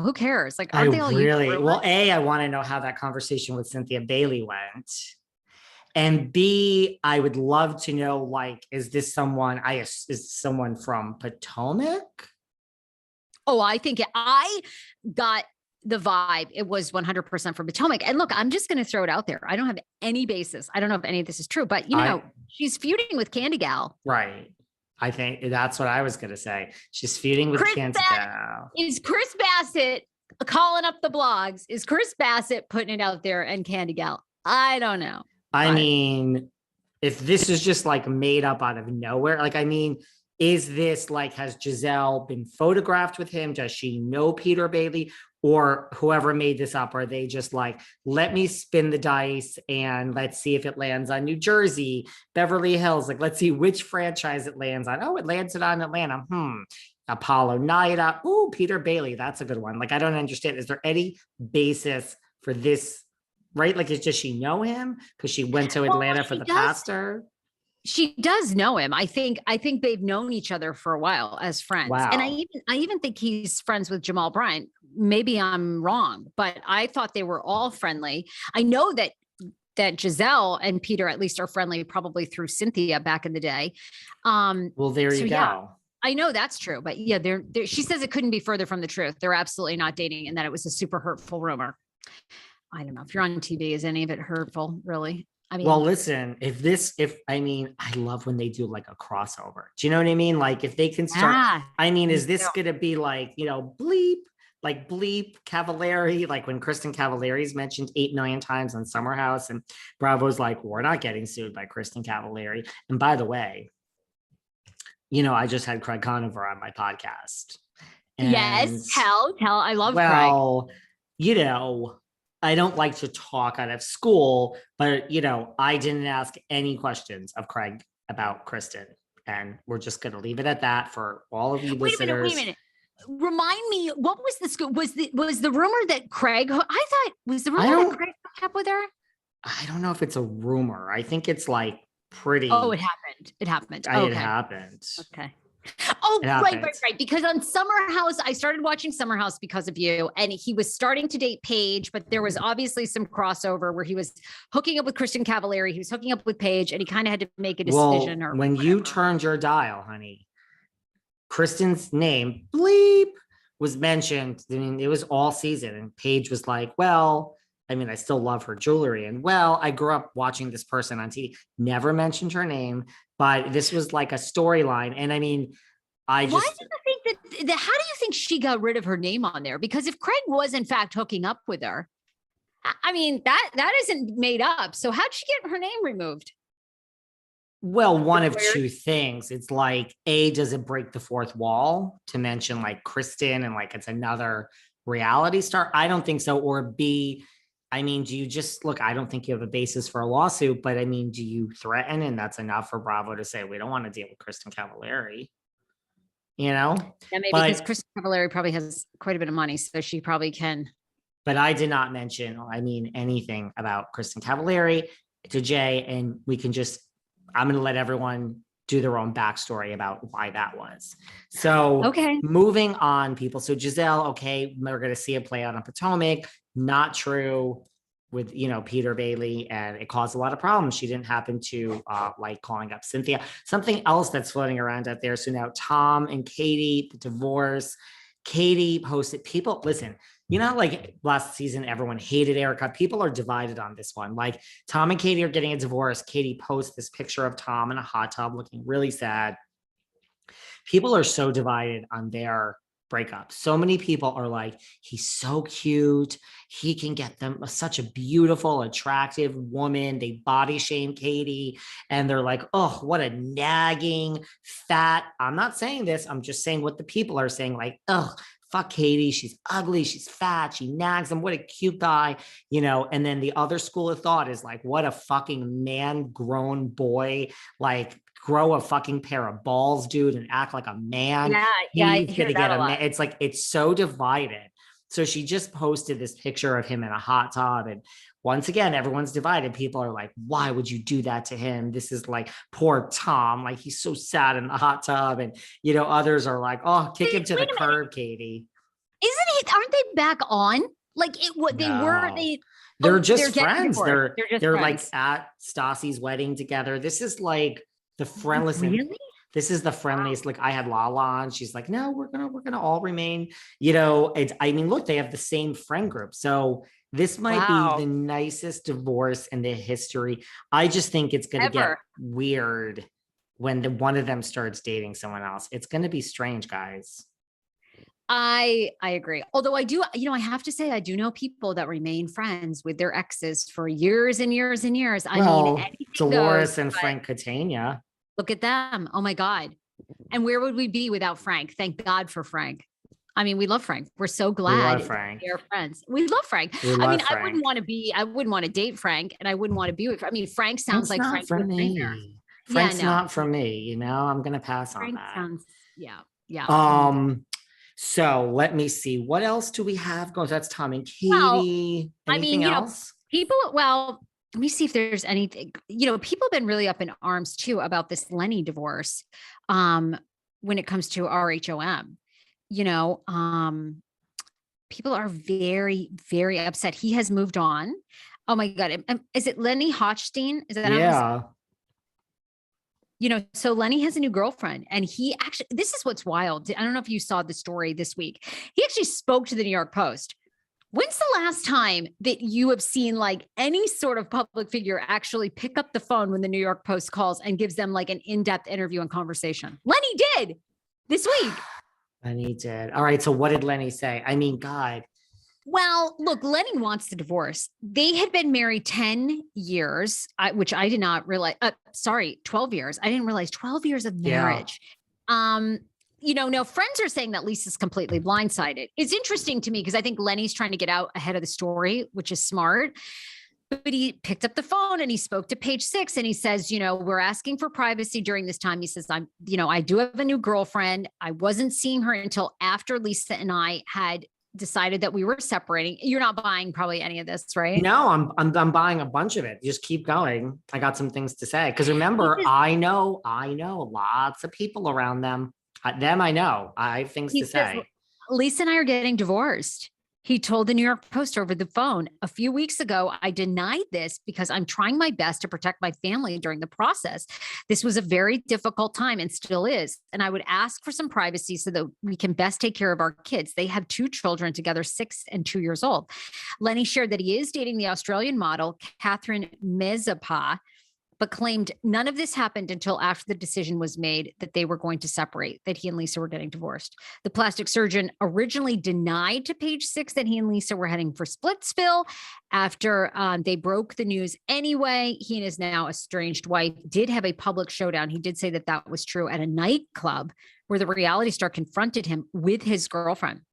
Who cares? Like, I aren't they all really, well, A, I want to know how that conversation with Cynthia Bailey went. And B, I would love to know, like, is this someone, is someone from Potomac? Oh, I got the vibe. It was 100% from Potomac. And look, I'm just going to throw it out there. I don't have any basis. I don't know if any of this is true, but she's feuding with Candy Gal. Right. I think that's what I was going to say. She's feuding with Candy Gal. Is Chris Bassett calling up the blogs? Is Chris Bassett putting it out there and Candy Gal? I don't know. I mean, if this is just like made up out of nowhere, like, I mean, is this like, has Giselle been photographed with him? Does she know Peter Bailey? Or whoever made this up? Are they just like, let me spin the dice and let's see if it lands on New Jersey, Beverly Hills. Like, let's see which franchise it lands on. Oh, it landed on Atlanta. Apollo Nida. Ooh, Peter Bailey. That's a good one. Like, I don't understand. Is there any basis for this? Right? Like, does she know him because she went to Atlanta for the pastor? She does know him. I think they've known each other for a while as friends. Wow. And I even think he's friends with Jamal Bryant. Maybe I'm wrong, but I thought they were all friendly. I know that Giselle and Peter at least are friendly, probably through Cynthia back in the day. Well, there you go. Yeah, I know that's true, but yeah, she says it couldn't be further from the truth. They're absolutely not dating, and that it was a super hurtful rumor. I don't know if you're on TV, is any of it hurtful, really? I mean, well, listen, I love when they do like a crossover. Do you know what I mean? Like, if they can start, is this going to be like, bleep Cavallari, like when Kristen Cavallari's mentioned 8 million times on Summer House, and Bravo's like, we're not getting sued by Kristen Cavallari. And by the way, I just had Craig Conover on my podcast. And yes, tell. I love Craig. I don't like to talk out of school, but, I didn't ask any questions of Craig about Kristen. And we're just going to leave it at that for all of you listeners. Wait a minute. Remind me, what was the scoop? Was the rumor that Craig, that Craig hooked up with her? I don't know if it's a rumor. I think it's like pretty. Oh, it happened. It happened. It happened. Okay. Oh, right. Because on Summer House, I started watching Summer House because of you, and he was starting to date Paige, but there was obviously some crossover where he was hooking up with Kristen Cavallari, he was hooking up with Paige, and he kind of had to make a decision. Well, when you turned your dial, honey, Kristen's name, bleep, was mentioned. I mean, it was all season, and Paige was like, well, I still love her jewelry. And I grew up watching this person on TV, never mentioned her name, but this was like a storyline. And why do you think how do you think she got rid of her name on there? Because if Craig was in fact hooking up with her, that isn't made up. So how'd she get her name removed? Well, one of two things. It's like, A, does it break the fourth wall to mention like Kristen and like it's another reality star? I don't think so. Or B, do you just look, I don't think you have a basis for a lawsuit, but do you threaten? And that's enough for Bravo to say, we don't want to deal with Kristen Cavallari, Yeah, maybe because Kristen Cavallari probably has quite a bit of money, so she probably can. But I did not mention, anything about Kristen Cavallari to Jay, and I'm going to let everyone do their own backstory about why that was. So moving on, people. So Giselle, we're going to see it play out on Potomac. Not true with, Peter Bailey, and it caused a lot of problems. She didn't happen to like calling up Cynthia. Something else that's floating around out there. So now Tom and Katie, the divorce. Katie posted, people, listen, like last season, everyone hated Erica. People are divided on this one. Like, Tom and Katie are getting a divorce. Katie posts this picture of Tom in a hot tub looking really sad. People are so divided on their breakup. So many people are like, he's so cute. He can get them such a beautiful, attractive woman. They body shame Katie. And they're like, oh, what a nagging, fat. I'm not saying this. I'm just saying what the people are saying. Like, oh, fuck Katie. She's ugly. She's fat. She nags him. What a cute guy, and then the other school of thought is like, what a fucking man grown boy. Like, grow a fucking pair of balls, dude, and act like a man. Yeah, I hear that a lot. It's like, it's so divided. So she just posted this picture of him in a hot tub. And once again, everyone's divided. People are like, why would you do that to him? This is like, poor Tom. Like, he's so sad in the hot tub. And, others are like, oh, kick him to the curb, Katie. Aren't they back on? Like what they were, No. They're just getting friends. divorced. They're just They're like friends. at Stassi's wedding together. This is like the friendliest. Really? This is the friendliest. Like I had Lala on. She's like, no, we're gonna all remain. You know, I mean, look, they have the same friend group. So this might be Wow. the nicest divorce in the history. I just think it's gonna get Ever. weird when one of them starts dating someone else. It's gonna be strange, guys. I agree. Although I do, I have to say, I do know people that remain friends with their exes for years and years and years. I mean, Well, anything goes, Dolores and but Frank Catania. look at them. Oh my God. And where would we be without Frank? Thank God for Frank. I mean, we love Frank. We're so We love glad Frank. they're friends. We love Frank. We I mean, love Frank. I wouldn't want to date Frank and I wouldn't want to be with, I mean, Frank sounds Frank's like not Frank for would nightmare. me. Yeah, Frank's no. not for me. You know, I'm gonna pass on Frank that. sounds, yeah, yeah. So let me see. What else do we have going? That's Tom and Well, Katie. I mean, Anything else? let me see if there's anything, people have been really up in arms too about this Lenny divorce. When it comes to RHOM, you know, people are very, very upset. He has moved on. Oh my God. Is it Lenny Hochstein? Is that Yeah. so Lenny has a new girlfriend and he actually, this is what's wild. I don't know if you saw the story this week. He actually spoke to the New York Post. When's the last time that you have seen like any sort of public figure actually pick up the phone when the New York Post calls and gives them like an in-depth interview and conversation? Lenny did this week. Lenny did. All right. So what did Lenny say? I mean, God. Well, look, Lenny wants the divorce. They had been married 10 years, which I did not realize. 12 years. I didn't realize 12 years of marriage. Yeah. Now friends are saying that Lisa's completely blindsided. It's interesting to me because I think Lenny's trying to get out ahead of the story, which is smart. But he picked up the phone and he spoke to Page Six and he says, we're asking for privacy during this time. He says, I do have a new girlfriend. I wasn't seeing her until after Lisa and I had decided that we were separating. You're not buying probably any of this, right? No, I'm buying a bunch of it. Just keep going. I got some things to say. Because remember, I know lots of people around them. I know. I have things to say. Lisa and I are getting divorced. He told the New York Post over the phone a few weeks ago, I denied this because I'm trying my best to protect my family during the process. This was a very difficult time and still is. And I would ask for some privacy so that we can best take care of our kids. They have 2 children together, 6 and 2 years old. Lenny shared that he is dating the Australian model, Catherine Mezapa, but claimed none of this happened until after the decision was made that they were going to separate, that he and Lisa were getting divorced. The plastic surgeon originally denied to Page Six that he and Lisa were heading for Splitsville. After they broke the news anyway, he and his now estranged wife did have a public showdown. He did say that was true at a nightclub where the reality star confronted him with his girlfriend.